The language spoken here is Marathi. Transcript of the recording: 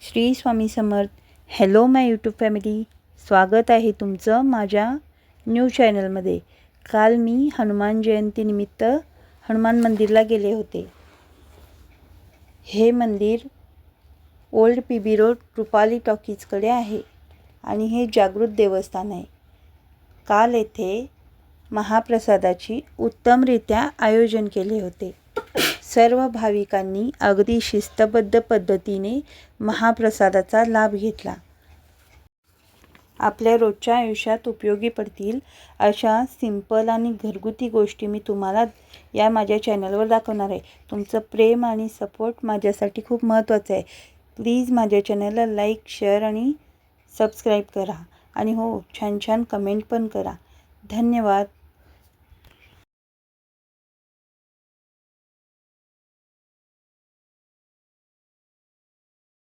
श्री स्वामी समर्थ. हॅलो माय यूट्यूब फॅमिली, स्वागत आहे तुमचं माझ्या न्यू चॅनलमध्ये. काल मी हनुमान जयंतीनिमित्त हनुमान मंदिरला गेले होते. हे मंदिर ओल्ड PB रोड रुपाली टॉकीजकडे आहे आणि हे जागृत देवस्थान आहे. काल येथे महाप्रसादाची उत्तमरित्या आयोजन केले होते. सर्व भाविकांनी अगदी शिस्तबद्ध पद्धतीने महाप्रसादाचा लाभ घेतला. आपल्या रोजच्या आयुष्यात उपयोगी पडतील अशा सिंपल आणि घरगुती गोष्टी मी तुम्हाला या माझ्या चॅनलवर दाखवणार आहे. तुमचं प्रेम आणि सपोर्ट माझ्यासाठी खूप महत्त्वाचं आहे. प्लीज माझ्या चॅनलला लाईक, शेअर आणि सबस्क्राईब करा आणि हो, छान छान कमेंट पण करा. धन्यवाद.